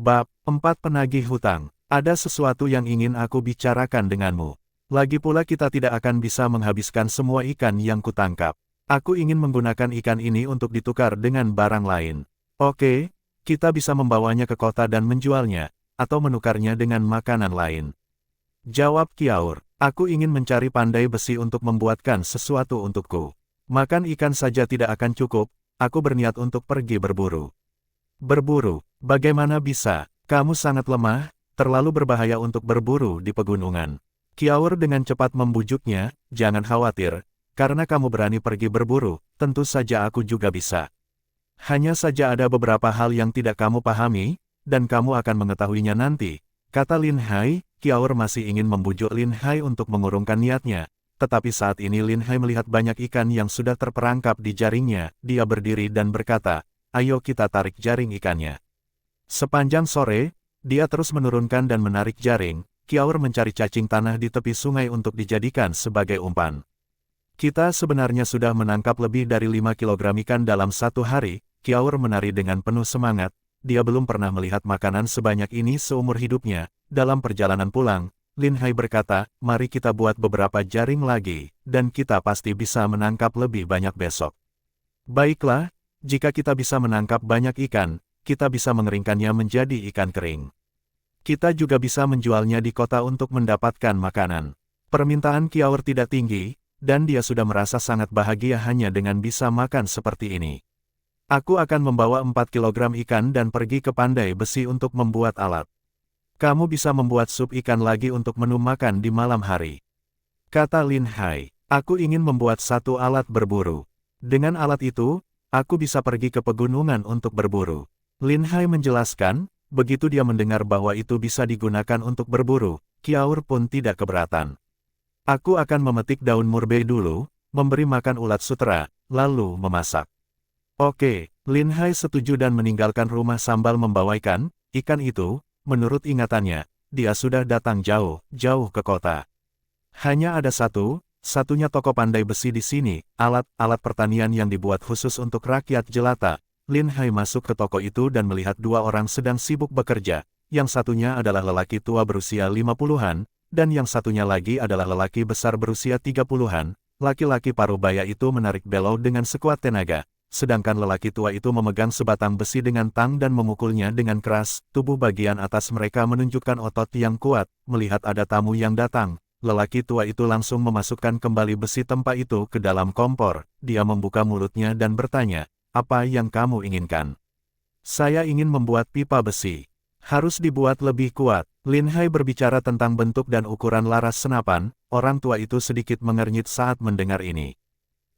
Bab 4 Penagih Hutang. Ada sesuatu yang ingin aku bicarakan denganmu. Lagi pula kita tidak akan bisa menghabiskan semua ikan yang kutangkap. Aku ingin menggunakan ikan ini untuk ditukar dengan barang lain. Oke, kita bisa membawanya ke kota dan menjualnya, atau menukarnya dengan makanan lain. Jawab Kiaur, aku ingin mencari pandai besi untuk membuatkan sesuatu untukku. Makan ikan saja tidak akan cukup, aku berniat untuk pergi berburu. Berburu, bagaimana bisa? Kamu sangat lemah, terlalu berbahaya untuk berburu di pegunungan. Kiaur dengan cepat membujuknya, jangan khawatir, karena kamu berani pergi berburu, tentu saja aku juga bisa. Hanya saja ada beberapa hal yang tidak kamu pahami, dan kamu akan mengetahuinya nanti, kata Lin Hai. Kiaur masih ingin membujuk Lin Hai untuk mengurungkan niatnya, tetapi saat ini Lin Hai melihat banyak ikan yang sudah terperangkap di jaringnya, dia berdiri dan berkata, ayo kita tarik jaring ikannya. Sepanjang sore, dia terus menurunkan dan menarik jaring. Kiaur mencari cacing tanah di tepi sungai untuk dijadikan sebagai umpan. Kita sebenarnya sudah menangkap lebih dari 5 kilogram ikan dalam satu hari, Kiaur menari dengan penuh semangat, dia belum pernah melihat makanan sebanyak ini seumur hidupnya. Dalam perjalanan pulang, Lin Hai berkata, mari kita buat beberapa jaring lagi, dan kita pasti bisa menangkap lebih banyak besok. Baiklah, jika kita bisa menangkap banyak ikan, kita bisa mengeringkannya menjadi ikan kering. Kita juga bisa menjualnya di kota untuk mendapatkan makanan. Permintaan Kiaur tidak tinggi, dan dia sudah merasa sangat bahagia hanya dengan bisa makan seperti ini. Aku akan membawa 4 kilogram ikan dan pergi ke pandai besi untuk membuat alat. Kamu bisa membuat sup ikan lagi untuk menu makan di malam hari. Kata Lin Hai, aku ingin membuat satu alat berburu. Dengan alat itu, aku bisa pergi ke pegunungan untuk berburu. Lin Hai menjelaskan, begitu dia mendengar bahwa itu bisa digunakan untuk berburu, Kiaur pun tidak keberatan. Aku akan memetik daun murbei dulu, memberi makan ulat sutera, lalu memasak. Oke, Lin Hai setuju dan meninggalkan rumah sambil membawa ikan itu. Menurut ingatannya, dia sudah datang jauh ke kota. Hanya ada satunya toko pandai besi di sini, alat pertanian yang dibuat khusus untuk rakyat jelata. Lin Hai masuk ke toko itu dan melihat dua orang sedang sibuk bekerja, yang satunya adalah lelaki tua berusia 50-an, dan yang satunya lagi adalah lelaki besar berusia 30-an. Laki-laki paruh baya itu menarik belau dengan sekuat tenaga. Sedangkan lelaki tua itu memegang sebatang besi dengan tang dan memukulnya dengan keras, tubuh bagian atas mereka menunjukkan otot yang kuat. Melihat ada tamu yang datang, lelaki tua itu langsung memasukkan kembali besi tempa itu ke dalam kompor. Dia membuka mulutnya dan bertanya, apa yang kamu inginkan? Saya ingin membuat pipa besi. Harus dibuat lebih kuat. Lin Hai berbicara tentang bentuk dan ukuran laras senapan, orang tua itu sedikit mengernyit saat mendengar ini.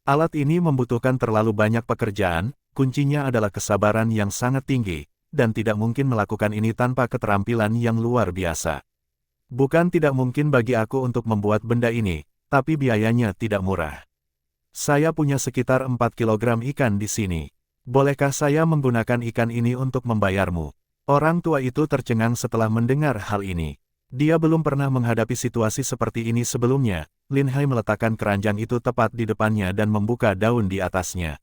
Alat ini membutuhkan terlalu banyak pekerjaan, kuncinya adalah kesabaran yang sangat tinggi, dan tidak mungkin melakukan ini tanpa keterampilan yang luar biasa. Bukan tidak mungkin bagi aku untuk membuat benda ini, tapi biayanya tidak murah. Saya punya sekitar 4 kilogram ikan di sini. Bolehkah saya menggunakan ikan ini untuk membayarmu? Orang tua itu tercengang setelah mendengar hal ini. Dia belum pernah menghadapi situasi seperti ini sebelumnya. Lin Hai meletakkan keranjang itu tepat di depannya dan membuka daun di atasnya.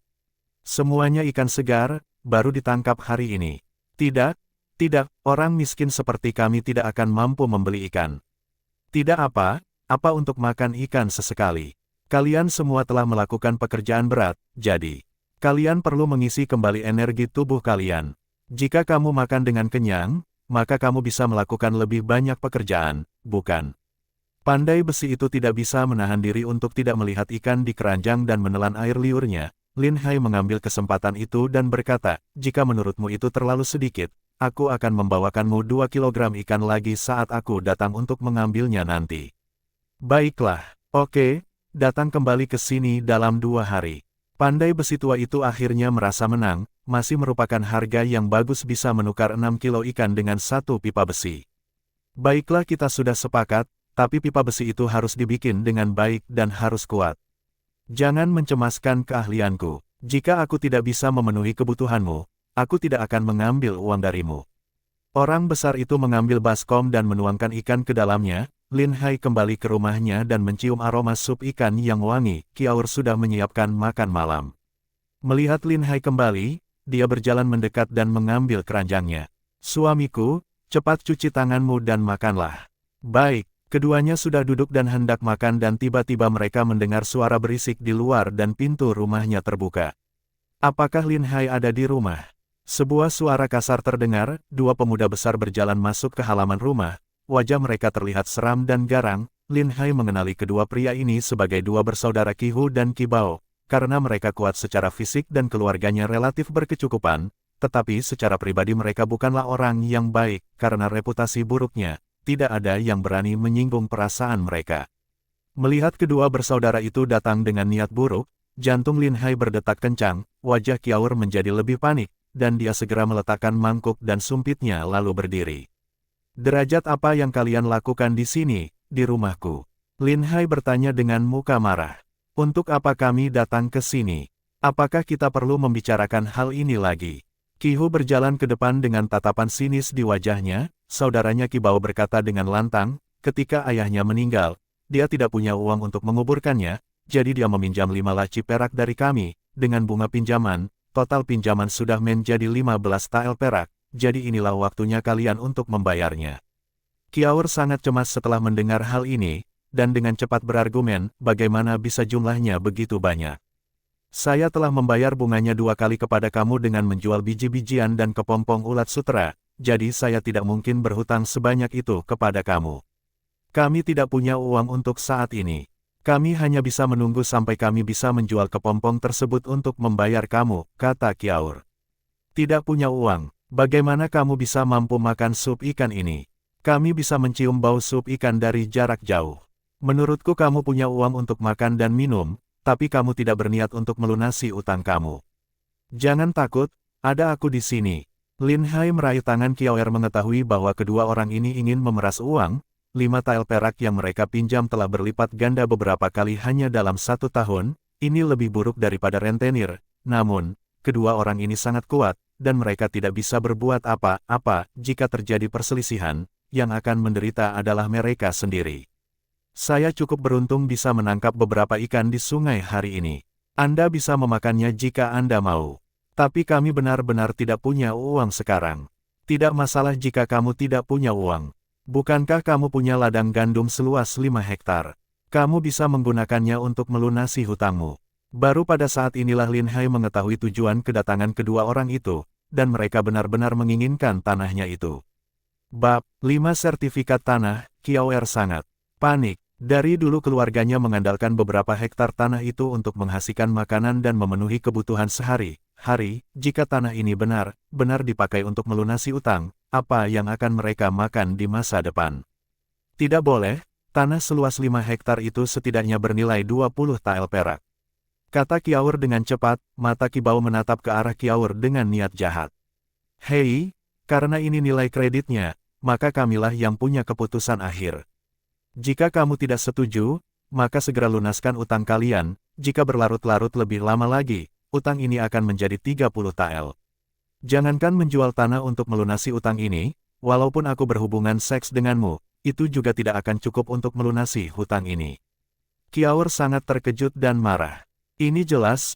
Semuanya ikan segar, baru ditangkap hari ini. Tidak, orang miskin seperti kami tidak akan mampu membeli ikan. Tidak apa untuk makan ikan sesekali. Kalian semua telah melakukan pekerjaan berat, jadi kalian perlu mengisi kembali energi tubuh kalian. Jika kamu makan dengan kenyang, maka kamu bisa melakukan lebih banyak pekerjaan, bukan? Pandai besi itu tidak bisa menahan diri untuk tidak melihat ikan di keranjang dan menelan air liurnya. Lin Hai mengambil kesempatan itu dan berkata, jika menurutmu itu terlalu sedikit, aku akan membawakanmu 2 kilogram ikan lagi saat aku datang untuk mengambilnya nanti. Baiklah, oke, datang kembali ke sini dalam 2 hari. Pandai besi tua itu akhirnya merasa menang, masih merupakan harga yang bagus bisa menukar 6 kilo ikan dengan satu pipa besi. Baiklah kita sudah sepakat, tapi pipa besi itu harus dibikin dengan baik dan harus kuat. Jangan mencemaskan keahlianku. Jika aku tidak bisa memenuhi kebutuhanmu, aku tidak akan mengambil uang darimu. Orang besar itu mengambil baskom dan menuangkan ikan ke dalamnya. Lin Hai kembali ke rumahnya dan mencium aroma sup ikan yang wangi. Kiaur sudah menyiapkan makan malam. Melihat Lin Hai kembali, dia berjalan mendekat dan mengambil keranjangnya. Suamiku, cepat cuci tanganmu dan makanlah. Baik, keduanya sudah duduk dan hendak makan dan tiba-tiba mereka mendengar suara berisik di luar dan pintu rumahnya terbuka. Apakah Lin Hai ada di rumah? Sebuah suara kasar terdengar, dua pemuda besar berjalan masuk ke halaman rumah, wajah mereka terlihat seram dan garang. Lin Hai mengenali kedua pria ini sebagai dua bersaudara Qi Hu dan Qi Bao, karena mereka kuat secara fisik dan keluarganya relatif berkecukupan, tetapi secara pribadi mereka bukanlah orang yang baik, karena reputasi buruknya, tidak ada yang berani menyinggung perasaan mereka. Melihat kedua bersaudara itu datang dengan niat buruk, jantung Lin Hai berdetak kencang, wajah Qiaoer menjadi lebih panik, dan dia segera meletakkan mangkuk dan sumpitnya lalu berdiri. Derajat apa yang kalian lakukan di sini, di rumahku? Lin Hai bertanya dengan muka marah. Untuk apa kami datang ke sini? Apakah kita perlu membicarakan hal ini lagi? Qi Hu berjalan ke depan dengan tatapan sinis di wajahnya, saudaranya Qi Bao berkata dengan lantang, ketika ayahnya meninggal, dia tidak punya uang untuk menguburkannya, jadi dia meminjam 5 laci perak dari kami, dengan bunga pinjaman, total pinjaman sudah menjadi 15 tael perak, jadi inilah waktunya kalian untuk membayarnya. Qiaoer sangat cemas setelah mendengar hal ini, dan dengan cepat berargumen, bagaimana bisa jumlahnya begitu banyak. Saya telah membayar bunganya 2 kali kepada kamu dengan menjual biji-bijian dan kepompong ulat sutera, jadi saya tidak mungkin berhutang sebanyak itu kepada kamu. Kami tidak punya uang untuk saat ini. Kami hanya bisa menunggu sampai kami bisa menjual kepompong tersebut untuk membayar kamu, kata Qiaoer. Tidak punya uang, bagaimana kamu bisa mampu makan sup ikan ini? Kami bisa mencium bau sup ikan dari jarak jauh. Menurutku kamu punya uang untuk makan dan minum, tapi kamu tidak berniat untuk melunasi utang kamu. Jangan takut, ada aku di sini. Lin Hai meraih tangan Qiaoer mengetahui bahwa kedua orang ini ingin memeras uang. 5 tael perak yang mereka pinjam telah berlipat ganda beberapa kali hanya dalam 1 tahun, ini lebih buruk daripada rentenir, namun, kedua orang ini sangat kuat, dan mereka tidak bisa berbuat apa-apa jika terjadi perselisihan, yang akan menderita adalah mereka sendiri. Saya cukup beruntung bisa menangkap beberapa ikan di sungai hari ini. Anda bisa memakannya jika Anda mau. Tapi kami benar-benar tidak punya uang sekarang. Tidak masalah jika kamu tidak punya uang. Bukankah kamu punya ladang gandum seluas 5 hektar? Kamu bisa menggunakannya untuk melunasi hutangmu. Baru pada saat inilah Lin Hai mengetahui tujuan kedatangan kedua orang itu, dan mereka benar-benar menginginkan tanahnya itu. Bab 5 Sertifikat Tanah. Qiaoer sangat panik. Dari dulu keluarganya mengandalkan beberapa hektar tanah itu untuk menghasilkan makanan dan memenuhi kebutuhan sehari-hari. Jika tanah ini benar-benar dipakai untuk melunasi utang, apa yang akan mereka makan di masa depan? Tidak boleh, tanah seluas 5 hektar itu setidaknya bernilai 20 tael perak. Kata Qiaoer dengan cepat, mata Qi Bao menatap ke arah Qiaoer dengan niat jahat. Hei, karena ini nilai kreditnya, maka kamilah yang punya keputusan akhir. Jika kamu tidak setuju, maka segera lunaskan utang kalian, jika berlarut-larut lebih lama lagi, utang ini akan menjadi 30 tael. Jangankan menjual tanah untuk melunasi utang ini, walaupun aku berhubungan seks denganmu, itu juga tidak akan cukup untuk melunasi hutang ini. Qiaoer sangat terkejut dan marah. Ini jelas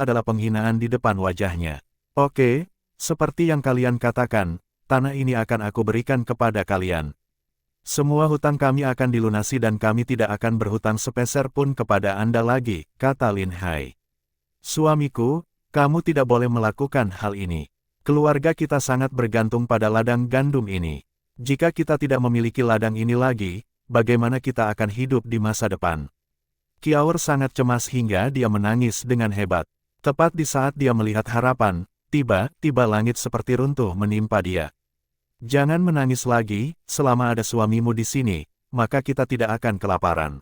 adalah penghinaan di depan wajahnya. Oke, seperti yang kalian katakan, tanah ini akan aku berikan kepada kalian. Semua hutang kami akan dilunasi dan kami tidak akan berhutang sepeser pun kepada Anda lagi, kata Lin Hai. Suamiku, kamu tidak boleh melakukan hal ini. Keluarga kita sangat bergantung pada ladang gandum ini. Jika kita tidak memiliki ladang ini lagi, bagaimana kita akan hidup di masa depan? Qiaoer sangat cemas hingga dia menangis dengan hebat. Tepat di saat dia melihat harapan, tiba-tiba langit seperti runtuh menimpa dia. Jangan menangis lagi, selama ada suamimu di sini, maka kita tidak akan kelaparan.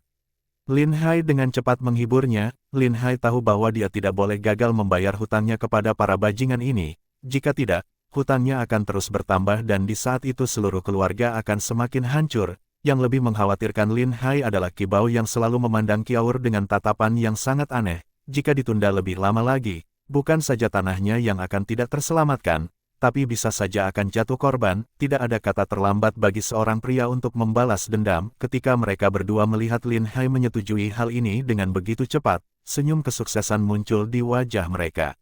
Lin Hai dengan cepat menghiburnya. Lin Hai tahu bahwa dia tidak boleh gagal membayar hutangnya kepada para bajingan ini. Jika tidak, hutangnya akan terus bertambah dan di saat itu seluruh keluarga akan semakin hancur. Yang lebih mengkhawatirkan Lin Hai adalah Qi Bao yang selalu memandang Qiaoer dengan tatapan yang sangat aneh. Jika ditunda lebih lama lagi, bukan saja tanahnya yang akan tidak terselamatkan, tapi bisa saja akan jatuh korban. Tidak ada kata terlambat bagi seorang pria untuk membalas dendam. Ketika mereka berdua melihat Lin Hai menyetujui hal ini dengan begitu cepat, senyum kesuksesan muncul di wajah mereka.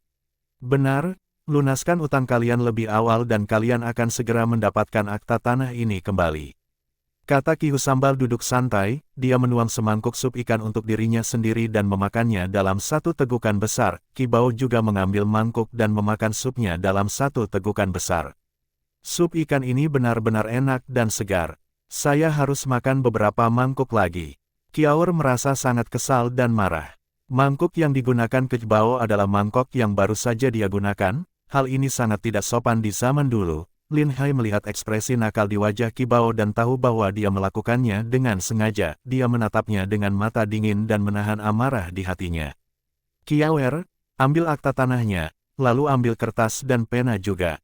Benar, Lunaskan utang kalian lebih awal dan kalian akan segera mendapatkan akta tanah ini kembali. Kata Ki Hu sambil duduk santai, dia menuang semangkuk sup ikan untuk dirinya sendiri dan memakannya dalam satu tegukan besar. Ki Bao juga mengambil mangkuk dan memakan supnya dalam satu tegukan besar. Sup ikan ini benar-benar enak dan segar. Saya harus makan beberapa mangkuk lagi. Kiaur merasa sangat kesal dan marah. Mangkuk yang digunakan Ki Bao adalah mangkok yang baru saja dia gunakan. Hal ini sangat tidak sopan di zaman dulu. Lin Hai melihat ekspresi nakal di wajah Ki Bao dan tahu bahwa dia melakukannya dengan sengaja. Dia menatapnya dengan mata dingin dan menahan amarah di hatinya. Kiaur, ambil akta tanahnya, lalu ambil kertas dan pena juga.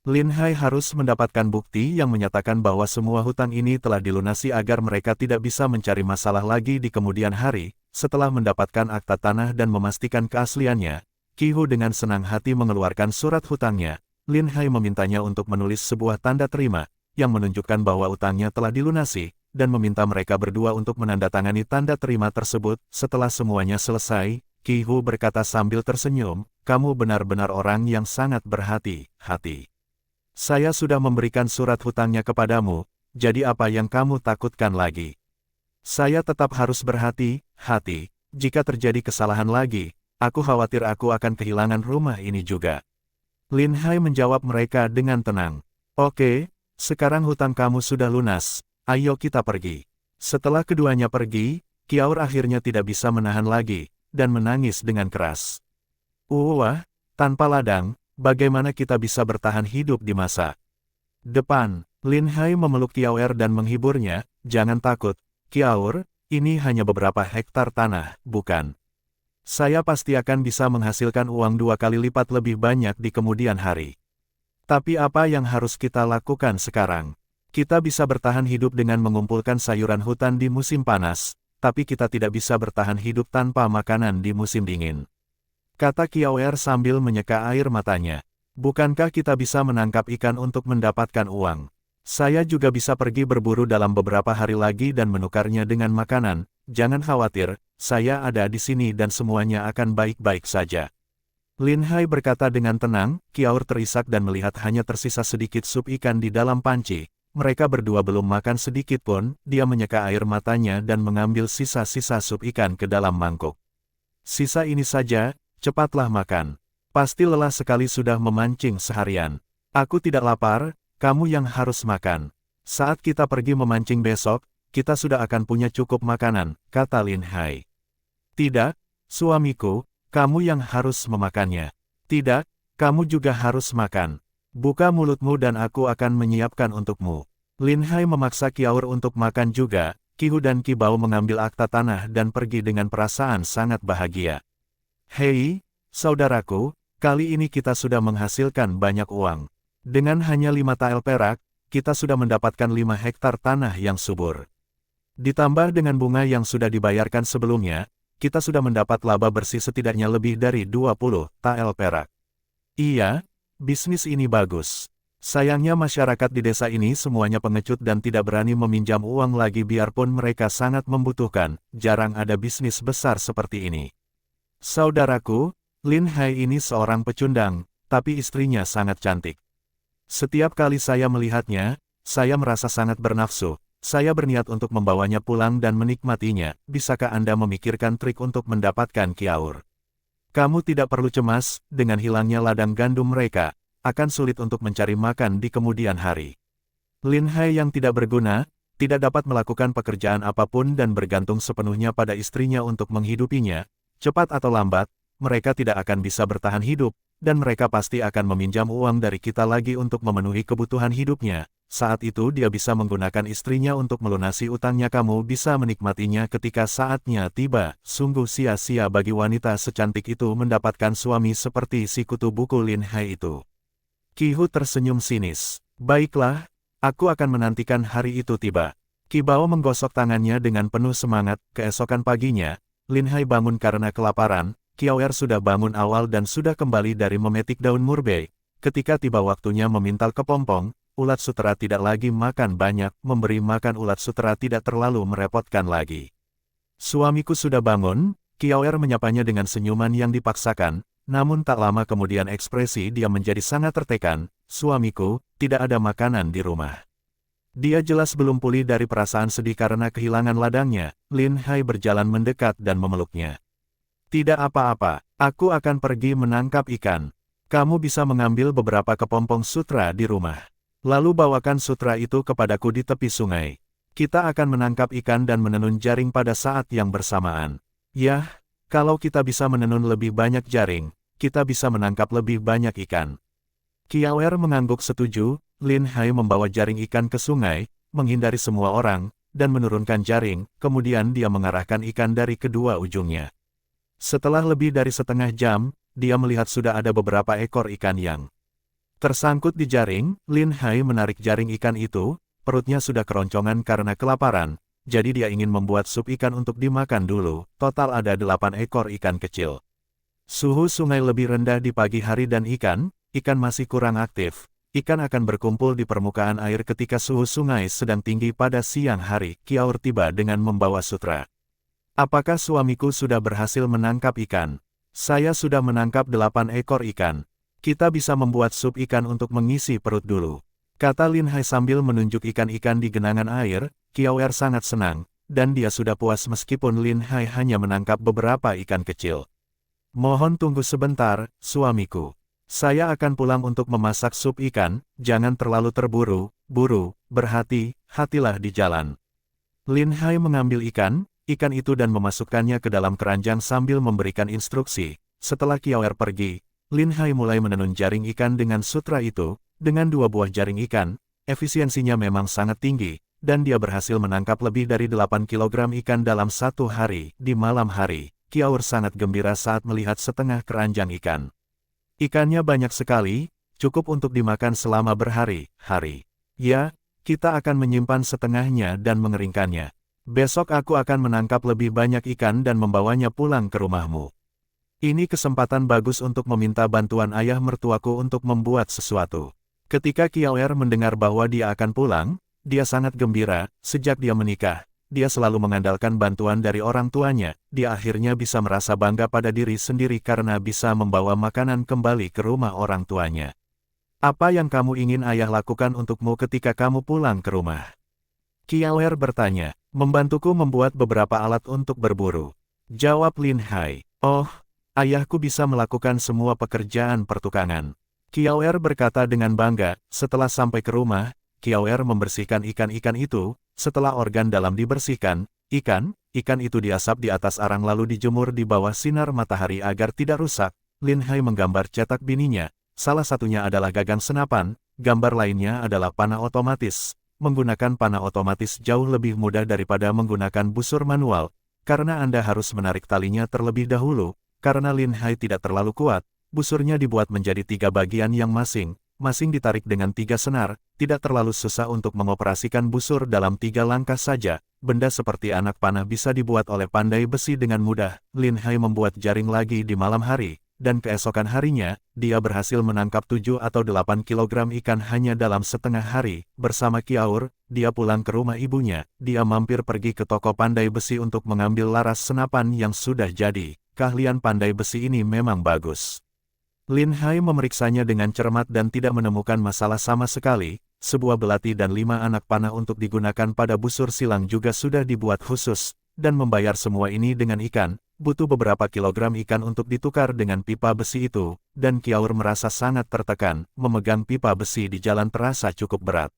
Lin Hai harus mendapatkan bukti yang menyatakan bahwa semua hutang ini telah dilunasi agar mereka tidak bisa mencari masalah lagi di kemudian hari. Setelah mendapatkan akta tanah dan memastikan keasliannya, Ki Hu dengan senang hati mengeluarkan surat hutangnya. Lin Hai memintanya untuk menulis sebuah tanda terima, yang menunjukkan bahwa utangnya telah dilunasi, dan meminta mereka berdua untuk menandatangani tanda terima tersebut. Setelah semuanya selesai, Ki Hu berkata sambil tersenyum, "Kamu benar-benar orang yang sangat berhati-hati. Saya sudah memberikan surat hutangnya kepadamu, jadi apa yang kamu takutkan lagi? Saya tetap harus berhati-hati. Jika terjadi kesalahan lagi, aku khawatir aku akan kehilangan rumah ini juga." Lin Hai menjawab mereka dengan tenang. "Oke, sekarang hutang kamu sudah lunas, ayo kita pergi." Setelah keduanya pergi, Kiaur akhirnya tidak bisa menahan lagi, dan menangis dengan keras. "Wah, tanpa ladang, bagaimana kita bisa bertahan hidup di masa depan?" Lin Hai memeluk Kiaur dan menghiburnya, "Jangan takut, Kiaur, ini hanya beberapa hektar tanah, bukan? Saya pasti akan bisa menghasilkan uang 2 kali lipat lebih banyak di kemudian hari. Tapi apa yang harus kita lakukan sekarang? Kita bisa bertahan hidup dengan mengumpulkan sayuran hutan di musim panas, tapi kita tidak bisa bertahan hidup tanpa makanan di musim dingin," kata Kiaur sambil menyeka air matanya. "Bukankah kita bisa menangkap ikan untuk mendapatkan uang? Saya juga bisa pergi berburu dalam beberapa hari lagi dan menukarnya dengan makanan. Jangan khawatir, saya ada di sini dan semuanya akan baik-baik saja." Lin Hai berkata dengan tenang. Kiaur terisak dan melihat hanya tersisa sedikit sup ikan di dalam panci. Mereka berdua belum makan sedikit pun. Dia menyeka air matanya dan mengambil sisa-sisa sup ikan ke dalam mangkuk. "Sisa ini saja, cepatlah makan. Pasti lelah sekali sudah memancing seharian. Aku tidak lapar, kamu yang harus makan. Saat kita pergi memancing besok, kita sudah akan punya cukup makanan," kata Lin Hai. "Tidak, suamiku, kamu yang harus memakannya. Tidak, kamu juga harus makan. Buka mulutmu dan aku akan menyiapkan untukmu." Lin Hai memaksa Kiaur untuk makan juga. Ki Hu dan Ki Bao mengambil akta tanah dan pergi dengan perasaan sangat bahagia. "Hei, saudaraku, kali ini kita sudah menghasilkan banyak uang. Dengan hanya 5 tael perak, kita sudah mendapatkan 5 hektar tanah yang subur. Ditambah dengan bunga yang sudah dibayarkan sebelumnya, kita sudah mendapat laba bersih setidaknya lebih dari 20 tael perak. Iya, bisnis ini bagus. Sayangnya masyarakat di desa ini semuanya pengecut dan tidak berani meminjam uang lagi biarpun mereka sangat membutuhkan. Jarang ada bisnis besar seperti ini. Saudaraku, Lin Hai ini seorang pecundang, tapi istrinya sangat cantik. Setiap kali saya melihatnya, saya merasa sangat bernafsu. Saya berniat untuk membawanya pulang dan menikmatinya. Bisakah Anda memikirkan trik untuk mendapatkan Kiaur? Kamu tidak perlu cemas, dengan hilangnya ladang gandum mereka, akan sulit untuk mencari makan di kemudian hari." Lin Hai yang tidak berguna, tidak dapat melakukan pekerjaan apapun dan bergantung sepenuhnya pada istrinya untuk menghidupinya. Cepat atau lambat, mereka tidak akan bisa bertahan hidup, dan mereka pasti akan meminjam uang dari kita lagi untuk memenuhi kebutuhan hidupnya. Saat itu dia bisa menggunakan istrinya untuk melunasi utangnya. Kamu bisa menikmatinya ketika saatnya tiba. Sungguh sia-sia bagi wanita secantik itu mendapatkan suami seperti si kutu buku Lin Hai itu. Ki Hu tersenyum sinis. "Baiklah, aku akan menantikan hari itu tiba." Ki Bao menggosok tangannya dengan penuh semangat. Keesokan paginya, Lin Hai bangun karena kelaparan. Kiaur sudah bangun awal dan sudah kembali dari memetik daun murbei. Ketika tiba waktunya memintal kepompong, ulat sutera tidak lagi makan banyak. Memberi makan ulat sutera tidak terlalu merepotkan lagi. "Suamiku sudah bangun?" Kiaur menyapanya dengan senyuman yang dipaksakan. namun tak lama kemudian ekspresi dia menjadi sangat tertekan. Suamiku, tidak ada makanan di rumah. Dia jelas belum pulih dari perasaan sedih karena kehilangan ladangnya. Lin Hai berjalan mendekat dan memeluknya. Tidak apa-apa, aku akan pergi menangkap ikan. Kamu bisa mengambil beberapa kepompong sutra di rumah. Lalu bawakan sutra itu kepadaku di tepi sungai. Kita akan menangkap ikan dan menenun jaring pada saat yang bersamaan. Yah, kalau kita bisa menenun lebih banyak jaring, kita bisa menangkap lebih banyak ikan. Kiawer mengangguk setuju. Lin Hai membawa jaring ikan ke sungai, menghindari semua orang, dan menurunkan jaring, kemudian dia mengarahkan ikan dari kedua ujungnya. Setelah lebih dari setengah jam, dia melihat sudah ada beberapa ekor ikan yang tersangkut di jaring. Lin Hai menarik jaring ikan itu, perutnya sudah keroncongan karena kelaparan, jadi dia ingin membuat sup ikan untuk dimakan dulu. Total ada 8 ekor ikan kecil. Suhu sungai lebih rendah di pagi hari dan ikan masih kurang aktif. Ikan akan berkumpul di permukaan air ketika suhu sungai sedang tinggi pada siang hari. Kiaur tiba dengan membawa sutra. Apakah suamiku sudah berhasil menangkap ikan? Saya sudah menangkap 8 ekor ikan. Kita bisa membuat sup ikan untuk mengisi perut dulu. Kata Lin Hai sambil menunjuk ikan-ikan di genangan air. Kiawer sangat senang, dan dia sudah puas meskipun Lin Hai hanya menangkap beberapa ikan kecil. Mohon tunggu sebentar, suamiku. Saya akan pulang untuk memasak sup ikan, jangan terlalu terburu-buru, berhati-hatilah di jalan. Lin Hai mengambil ikan itu dan memasukkannya ke dalam keranjang sambil memberikan instruksi. Setelah Kiawer pergi, Lin Hai mulai menenun jaring ikan dengan sutra itu. Dengan 2 buah jaring ikan, efisiensinya memang sangat tinggi, dan dia berhasil menangkap lebih dari 8 kg ikan dalam 1 hari. Di malam hari, Kiawer sangat gembira saat melihat setengah keranjang ikan. Ikannya banyak sekali, cukup untuk dimakan selama berhari-hari. Ya, kita akan menyimpan setengahnya dan mengeringkannya. Besok aku akan menangkap lebih banyak ikan dan membawanya pulang ke rumahmu. Ini kesempatan bagus untuk meminta bantuan ayah mertuaku untuk membuat sesuatu. Ketika Kiawer mendengar bahwa dia akan pulang, dia sangat gembira. Sejak dia menikah, dia selalu mengandalkan bantuan dari orang tuanya. Dia akhirnya bisa merasa bangga pada diri sendiri karena bisa membawa makanan kembali ke rumah orang tuanya. Apa yang kamu ingin ayah lakukan untukmu ketika kamu pulang ke rumah? Kiawer bertanya. Membantuku membuat beberapa alat untuk berburu. Jawab Lin Hai. Oh, ayahku bisa melakukan semua pekerjaan pertukangan. Kiawer berkata dengan bangga. Setelah sampai ke rumah, Kiawer membersihkan ikan-ikan itu. Setelah organ dalam dibersihkan, ikan itu diasap di atas arang lalu dijemur di bawah sinar matahari agar tidak rusak. Lin Hai menggambar cetak bininya. Salah satunya adalah gagang senapan, gambar lainnya adalah panah otomatis. Menggunakan panah otomatis jauh lebih mudah daripada menggunakan busur manual, karena Anda harus menarik talinya terlebih dahulu. Karena Lin Hai tidak terlalu kuat, busurnya dibuat menjadi 3 bagian yang masing ditarik dengan 3 senar. Tidak terlalu susah untuk mengoperasikan busur dalam 3 langkah saja. Benda seperti anak panah bisa dibuat oleh pandai besi dengan mudah. Lin Hai membuat jaring lagi di malam hari, dan keesokan harinya, dia berhasil menangkap 7 atau 8 kg ikan hanya dalam setengah hari. Bersama Kiaur, dia pulang ke rumah ibunya. Dia mampir pergi ke toko pandai besi untuk mengambil laras senapan yang sudah jadi. Keahlian pandai besi ini memang bagus. Lin Hai memeriksanya dengan cermat dan tidak menemukan masalah sama sekali. Sebuah belati dan 5 anak panah untuk digunakan pada busur silang juga sudah dibuat khusus, dan membayar semua ini dengan ikan. Butuh beberapa kilogram ikan untuk ditukar dengan pipa besi itu, dan Kiaur merasa sangat tertekan. Memegang pipa besi di jalan terasa cukup berat.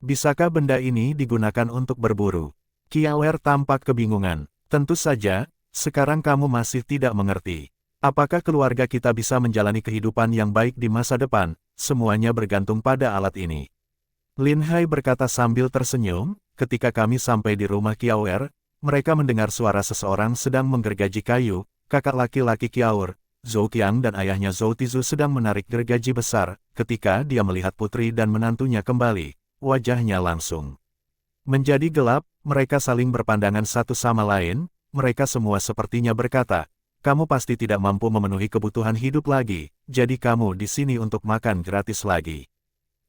Bisakah benda ini digunakan untuk berburu? Kiaur tampak kebingungan. Tentu saja, sekarang kamu masih tidak mengerti. Apakah keluarga kita bisa menjalani kehidupan yang baik di masa depan? Semuanya bergantung pada alat ini. Lin Hai berkata sambil tersenyum. Ketika kami sampai di rumah Kiaur, mereka mendengar suara seseorang sedang menggergaji kayu. Kakak laki-laki Kiaur, Zhou Qiang dan ayahnya Zhou Tizu sedang menarik gergaji besar. Ketika dia melihat putri dan menantunya kembali, wajahnya langsung menjadi gelap. Mereka saling berpandangan satu sama lain. Mereka semua sepertinya berkata, kamu pasti tidak mampu memenuhi kebutuhan hidup lagi, jadi kamu di sini untuk makan gratis lagi.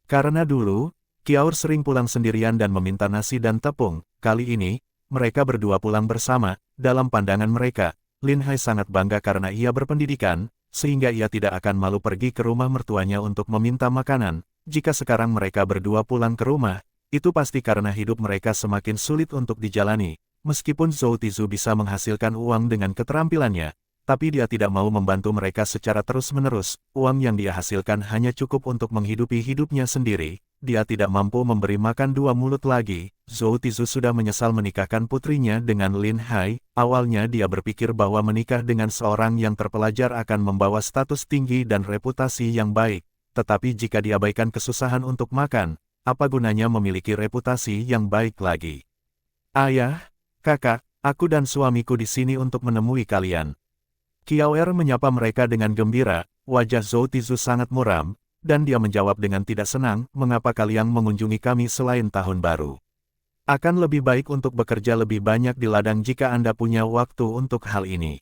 Karena dulu, Kiaur sering pulang sendirian dan meminta nasi dan tepung. Kali ini, mereka berdua pulang bersama. Dalam pandangan mereka, Lin Hai sangat bangga karena ia berpendidikan. sehingga ia tidak akan malu pergi ke rumah mertuanya untuk meminta makanan. Jika sekarang mereka berdua pulang ke rumah, itu pasti karena hidup mereka semakin sulit untuk dijalani. Meskipun Zhou Tizu bisa menghasilkan uang dengan keterampilannya, tapi dia tidak mau membantu mereka secara terus-menerus. Uang yang dia hasilkan hanya cukup untuk menghidupi hidupnya sendiri. Dia tidak mampu memberi makan dua mulut lagi. Zhou Tizu sudah menyesal menikahkan putrinya dengan Lin Hai. Awalnya dia berpikir bahwa menikah dengan seorang yang terpelajar akan membawa status tinggi dan reputasi yang baik. Tetapi jika diabaikan kesusahan untuk makan, apa gunanya memiliki reputasi yang baik lagi? Ayah, kakak, aku dan suamiku di sini untuk menemui kalian. Kiaoer menyapa mereka dengan gembira. Wajah Zhou Tizu sangat muram, dan dia menjawab dengan tidak senang, mengapa kalian mengunjungi kami selain tahun baru? Akan lebih baik untuk bekerja lebih banyak di ladang jika Anda punya waktu untuk hal ini.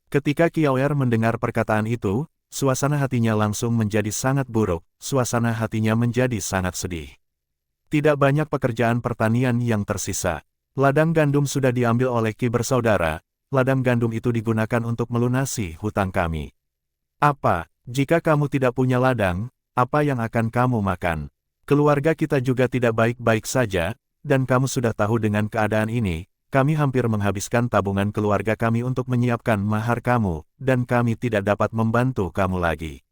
Ketika Kiaoer mendengar perkataan itu, suasana hatinya langsung menjadi sangat buruk, suasana hatinya menjadi sangat sedih. Tidak banyak pekerjaan pertanian yang tersisa. Ladang gandum sudah diambil oleh Ki bersaudara, ladang gandum itu digunakan untuk melunasi hutang kami. Apa, jika kamu tidak punya ladang, apa yang akan kamu makan? Keluarga kita juga tidak baik-baik saja, dan kamu sudah tahu dengan keadaan ini, kami hampir menghabiskan tabungan keluarga kami untuk menyiapkan mahar kamu, dan kami tidak dapat membantu kamu lagi.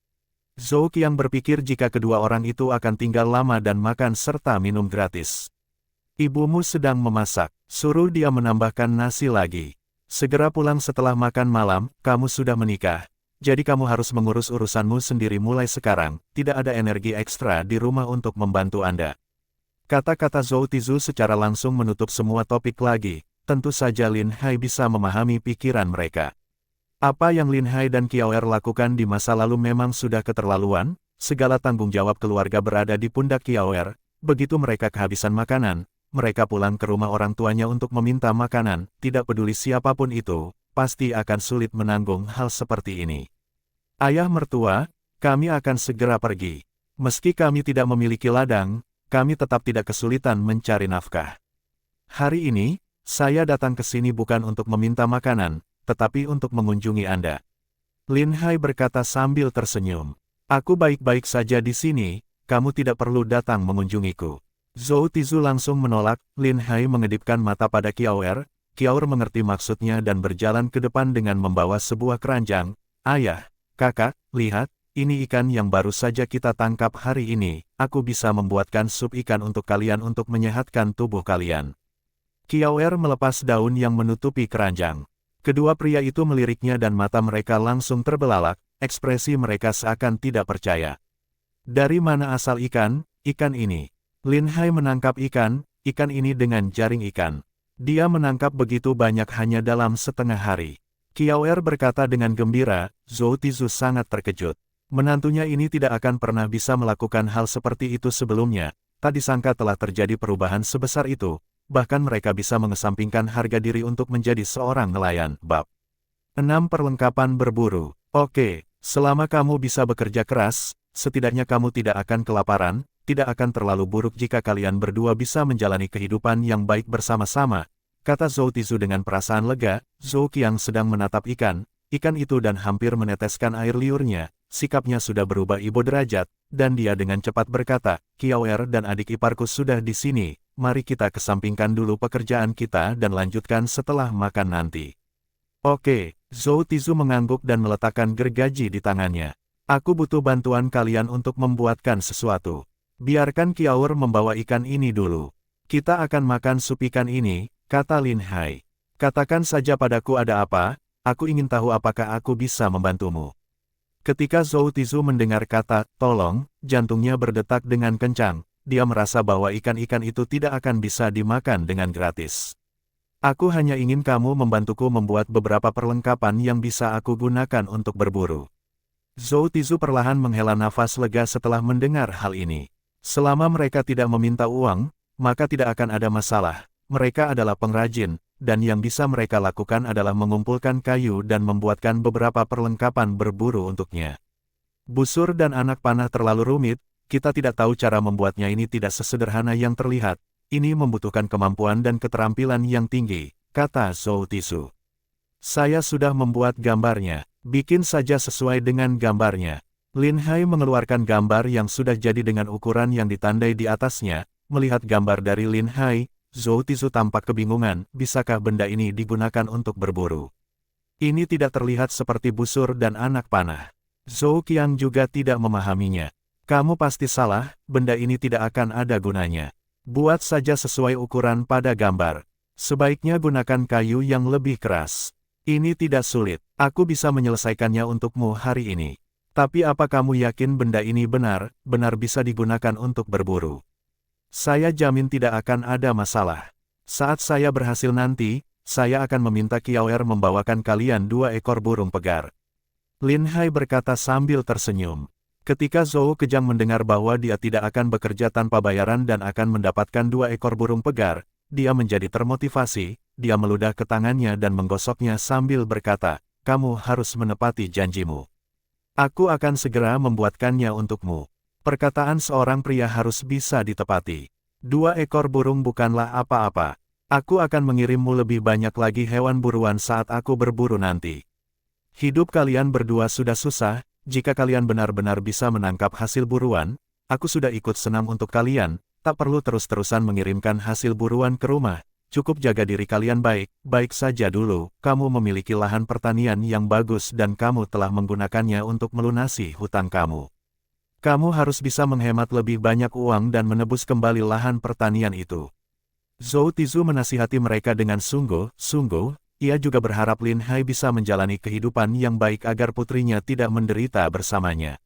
Zhou Qiang berpikir jika kedua orang itu akan tinggal lama dan makan serta minum gratis. Ibumu sedang memasak, suruh dia menambahkan nasi lagi. Segera pulang setelah makan malam, kamu sudah menikah. Jadi kamu harus mengurus urusanmu sendiri mulai sekarang, tidak ada energi ekstra di rumah untuk membantu Anda. Kata-kata Zhou Tizu secara langsung menutup semua topik lagi, tentu saja Lin Hai bisa memahami pikiran mereka. Apa yang Lin Hai dan Kiaoer lakukan di masa lalu memang sudah keterlaluan, segala tanggung jawab keluarga berada di pundak Kiaoer, begitu mereka kehabisan makanan, mereka pulang ke rumah orang tuanya untuk meminta makanan, tidak peduli siapapun itu, pasti akan sulit menanggung hal seperti ini. Ayah mertua, kami akan segera pergi. Meski kami tidak memiliki ladang, kami tetap tidak kesulitan mencari nafkah. Hari ini, saya datang ke sini bukan untuk meminta makanan, tetapi untuk mengunjungi Anda. Lin Hai berkata sambil tersenyum. Aku baik-baik saja di sini, kamu tidak perlu datang mengunjungiku. Zhou Tizu langsung menolak. Lin Hai mengedipkan mata pada Kiaoer. Kiaoer mengerti maksudnya dan berjalan ke depan dengan membawa sebuah keranjang. Ayah, kakak, lihat, ini ikan yang baru saja kita tangkap hari ini. Aku bisa membuatkan sup ikan untuk kalian untuk menyehatkan tubuh kalian. Kiaoer melepas daun yang menutupi keranjang. Kedua pria itu meliriknya dan mata mereka langsung terbelalak, ekspresi mereka seakan tidak percaya. Dari mana asal ikan ini? Lin Hai menangkap ikan ini dengan jaring ikan. Dia menangkap begitu banyak hanya dalam setengah hari. Kiaoer berkata dengan gembira. Zhou Tizu sangat terkejut. Menantunya ini tidak akan pernah bisa melakukan hal seperti itu sebelumnya. Tak disangka telah terjadi perubahan sebesar itu. Bahkan mereka bisa mengesampingkan harga diri untuk menjadi seorang nelayan. Bab 6 Perlengkapan berburu. Oke, selama kamu bisa bekerja keras, setidaknya kamu tidak akan kelaparan, tidak akan terlalu buruk jika kalian berdua bisa menjalani kehidupan yang baik bersama-sama, kata Zhou Tizu dengan perasaan lega. Zhou Qiang sedang menatap ikan itu dan hampir meneteskan air liurnya. Sikapnya sudah berubah ibu derajat, dan dia dengan cepat berkata, Kiaoer dan adik iparku sudah di sini, mari kita kesampingkan dulu pekerjaan kita dan lanjutkan setelah makan nanti. Oke, Zhou Tizu mengangguk dan meletakkan gergaji di tangannya. Aku butuh bantuan kalian untuk membuatkan sesuatu. Biarkan Kiaoer membawa ikan ini dulu. Kita akan makan sup ikan ini, kata Lin Hai. Katakan saja padaku ada apa, aku ingin tahu apakah aku bisa membantumu. Ketika Zhou Tizu mendengar kata, tolong, jantungnya berdetak dengan kencang. Dia merasa bahwa ikan-ikan itu tidak akan bisa dimakan dengan gratis. Aku hanya ingin kamu membantuku membuat beberapa perlengkapan yang bisa aku gunakan untuk berburu. Zhou Tizu perlahan menghela nafas lega setelah mendengar hal ini. Selama mereka tidak meminta uang, maka tidak akan ada masalah. Mereka adalah pengrajin, dan yang bisa mereka lakukan adalah mengumpulkan kayu dan membuatkan beberapa perlengkapan berburu untuknya. Busur dan anak panah terlalu rumit, kita tidak tahu cara membuatnya. Ini tidak sesederhana yang terlihat. Ini membutuhkan kemampuan dan keterampilan yang tinggi, kata Zhou Tizu. Saya sudah membuat gambarnya. Bikin saja sesuai dengan gambarnya. Lin Hai mengeluarkan gambar yang sudah jadi dengan ukuran yang ditandai di atasnya. Melihat gambar dari Lin Hai, Zhou Tizu tampak kebingungan, bisakah benda ini digunakan untuk berburu? Ini tidak terlihat seperti busur dan anak panah. Zhou Qiang juga tidak memahaminya. Kamu pasti salah, benda ini tidak akan ada gunanya. Buat saja sesuai ukuran pada gambar. Sebaiknya gunakan kayu yang lebih keras. Ini tidak sulit, aku bisa menyelesaikannya untukmu hari ini. Tapi apa kamu yakin benda ini benar bisa digunakan untuk berburu? Saya jamin tidak akan ada masalah. Saat saya berhasil nanti, saya akan meminta Kiaoer membawakan kalian 2 ekor burung pegar. Lin Hai berkata sambil tersenyum. Ketika Zhou Kejang mendengar bahwa dia tidak akan bekerja tanpa bayaran dan akan mendapatkan 2 ekor burung pegar, dia menjadi termotivasi, dia meludah ke tangannya dan menggosoknya sambil berkata, kamu harus menepati janjimu. Aku akan segera membuatkannya untukmu. Perkataan seorang pria harus bisa ditepati. 2 ekor burung bukanlah apa-apa. Aku akan mengirimmu lebih banyak lagi hewan buruan saat aku berburu nanti. Hidup kalian berdua sudah susah, jika kalian benar-benar bisa menangkap hasil buruan, aku sudah ikut senam untuk kalian, tak perlu terus-terusan mengirimkan hasil buruan ke rumah. Cukup jaga diri kalian baik-baik saja dulu, kamu memiliki lahan pertanian yang bagus dan kamu telah menggunakannya untuk melunasi hutang kamu. Kamu harus bisa menghemat lebih banyak uang dan menebus kembali lahan pertanian itu. Zhou Tizu menasihati mereka dengan sungguh-sungguh, ia juga berharap Lin Hai bisa menjalani kehidupan yang baik agar putrinya tidak menderita bersamanya.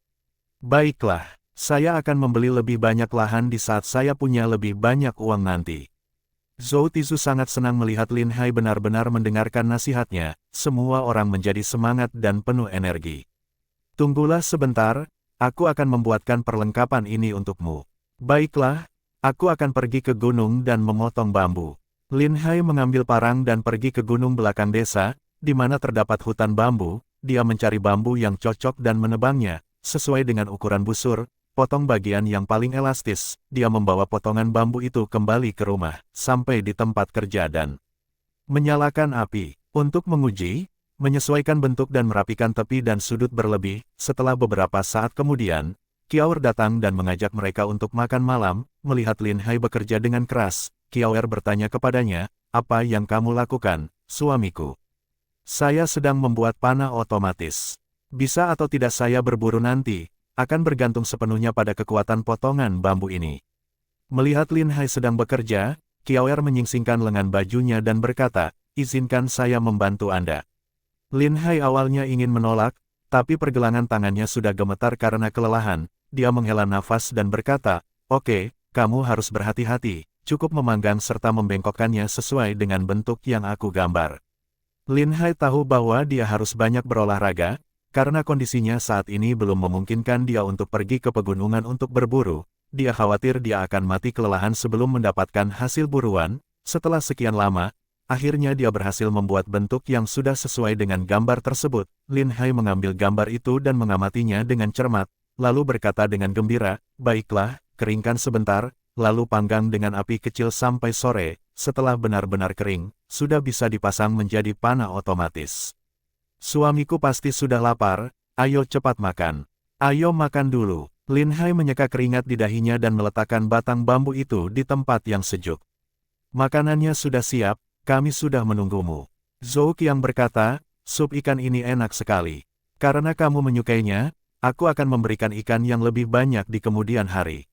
Baiklah, saya akan membeli lebih banyak lahan di saat saya punya lebih banyak uang nanti. Zhou Tizu sangat senang melihat Lin Hai benar-benar mendengarkan nasihatnya, semua orang menjadi semangat dan penuh energi. Tunggulah sebentar, aku akan membuatkan perlengkapan ini untukmu. Baiklah, aku akan pergi ke gunung dan memotong bambu. Lin Hai mengambil parang dan pergi ke gunung belakang desa, di mana terdapat hutan bambu, dia mencari bambu yang cocok dan menebangnya, sesuai dengan ukuran busur. Potong bagian yang paling elastis, dia membawa potongan bambu itu kembali ke rumah, sampai di tempat kerja dan menyalakan api. Untuk menguji, menyesuaikan bentuk dan merapikan tepi dan sudut berlebih, setelah beberapa saat kemudian, Kiaoer datang dan mengajak mereka untuk makan malam. Melihat Lin Hai bekerja dengan keras, Kiaoer bertanya kepadanya, apa yang kamu lakukan, suamiku? Saya sedang membuat panah otomatis. Bisa atau tidak saya berburu nanti, akan bergantung sepenuhnya pada kekuatan potongan bambu ini. Melihat Lin Hai sedang bekerja, Kiaoer menyingsingkan lengan bajunya dan berkata, izinkan saya membantu Anda. Lin Hai awalnya ingin menolak, tapi pergelangan tangannya sudah gemetar karena kelelahan. Dia menghela nafas dan berkata, oke, kamu harus berhati-hati, cukup memanggang serta membengkokkannya sesuai dengan bentuk yang aku gambar. Lin Hai tahu bahwa dia harus banyak berolahraga, karena kondisinya saat ini belum memungkinkan dia untuk pergi ke pegunungan untuk berburu. Dia khawatir dia akan mati kelelahan sebelum mendapatkan hasil buruan. Setelah sekian lama, akhirnya dia berhasil membuat bentuk yang sudah sesuai dengan gambar tersebut. Lin Hai mengambil gambar itu dan mengamatinya dengan cermat, lalu berkata dengan gembira, baiklah, keringkan sebentar, lalu panggang dengan api kecil sampai sore. Setelah benar-benar kering, sudah bisa dipasang menjadi panah otomatis. Suamiku pasti sudah lapar, ayo cepat makan. Ayo makan dulu. Lin Hai menyeka keringat di dahinya dan meletakkan batang bambu itu di tempat yang sejuk. Makanannya sudah siap, kami sudah menunggumu. Zhou Qiang berkata, sup ikan ini enak sekali. Karena kamu menyukainya, aku akan memberikan ikan yang lebih banyak di kemudian hari.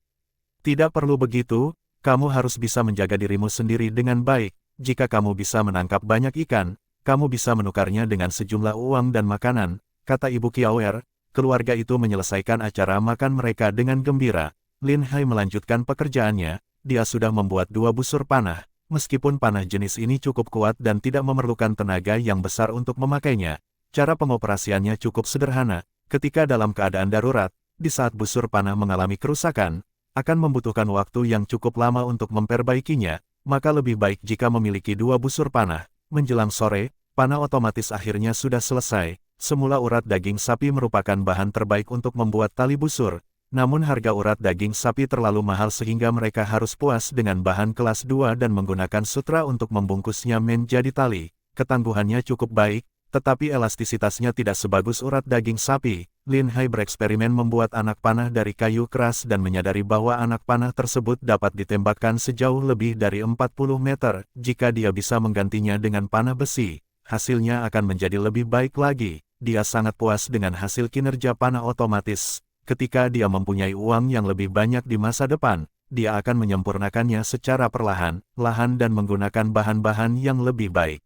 Tidak perlu begitu, kamu harus bisa menjaga dirimu sendiri dengan baik. Jika kamu bisa menangkap banyak ikan, kamu bisa menukarnya dengan sejumlah uang dan makanan, kata Ibu Kiaoer. Keluarga itu menyelesaikan acara makan mereka dengan gembira. Lin Hai melanjutkan pekerjaannya, dia sudah membuat 2 busur panah. Meskipun panah jenis ini cukup kuat dan tidak memerlukan tenaga yang besar untuk memakainya, cara pengoperasiannya cukup sederhana. Ketika dalam keadaan darurat, di saat busur panah mengalami kerusakan, akan membutuhkan waktu yang cukup lama untuk memperbaikinya, maka lebih baik jika memiliki 2 busur panah. Menjelang sore, panah otomatis akhirnya sudah selesai. Semula urat daging sapi merupakan bahan terbaik untuk membuat tali busur, namun harga urat daging sapi terlalu mahal sehingga mereka harus puas dengan bahan kelas 2 dan menggunakan sutra untuk membungkusnya menjadi tali. Ketangguhannya cukup baik, tetapi elastisitasnya tidak sebagus urat daging sapi. Lin Hai bereksperimen membuat anak panah dari kayu keras dan menyadari bahwa anak panah tersebut dapat ditembakkan sejauh lebih dari 40 meter. Jika dia bisa menggantinya dengan panah besi, hasilnya akan menjadi lebih baik lagi. Dia sangat puas dengan hasil kinerja panah otomatis. Ketika dia mempunyai uang yang lebih banyak di masa depan, dia akan menyempurnakannya secara perlahan-lahan dan menggunakan bahan-bahan yang lebih baik.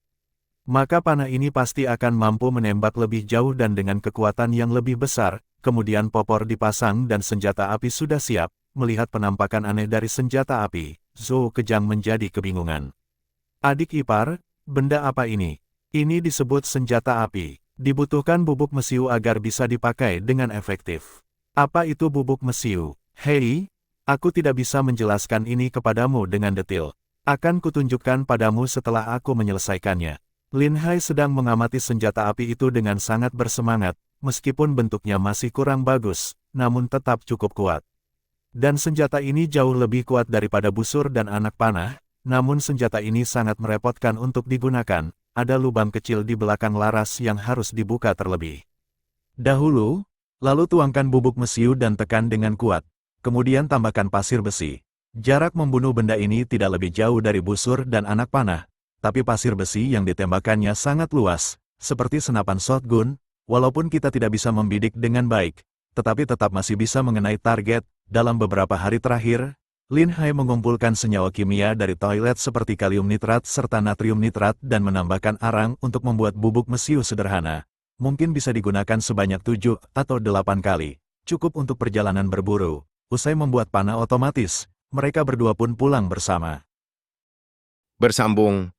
Maka panah ini pasti akan mampu menembak lebih jauh dan dengan kekuatan yang lebih besar. Kemudian popor dipasang dan senjata api sudah siap. Melihat penampakan aneh dari senjata api, Zhou Kejang menjadi kebingungan. Adik ipar, benda apa ini? Ini disebut senjata api. Dibutuhkan bubuk mesiu agar bisa dipakai dengan efektif. Apa itu bubuk mesiu? Hei, aku tidak bisa menjelaskan ini kepadamu dengan detail. Akan kutunjukkan padamu setelah aku menyelesaikannya. Lin Hai sedang mengamati senjata api itu dengan sangat bersemangat, meskipun bentuknya masih kurang bagus, namun tetap cukup kuat. Dan senjata ini jauh lebih kuat daripada busur dan anak panah, namun senjata ini sangat merepotkan untuk digunakan, ada lubang kecil di belakang laras yang harus dibuka terlebih dahulu, lalu tuangkan bubuk mesiu dan tekan dengan kuat, kemudian tambahkan pasir besi. Jarak membunuh benda ini tidak lebih jauh dari busur dan anak panah. Tapi pasir besi yang ditembakkannya sangat luas, seperti senapan shotgun, walaupun kita tidak bisa membidik dengan baik, tetapi tetap masih bisa mengenai target. Dalam beberapa hari terakhir, Lin Hai mengumpulkan senyawa kimia dari toilet seperti kalium nitrat serta natrium nitrat dan menambahkan arang untuk membuat bubuk mesiu sederhana. Mungkin bisa digunakan sebanyak 7 atau 8 kali, cukup untuk perjalanan berburu. Usai membuat panah otomatis, mereka berdua pun pulang bersama. Bersambung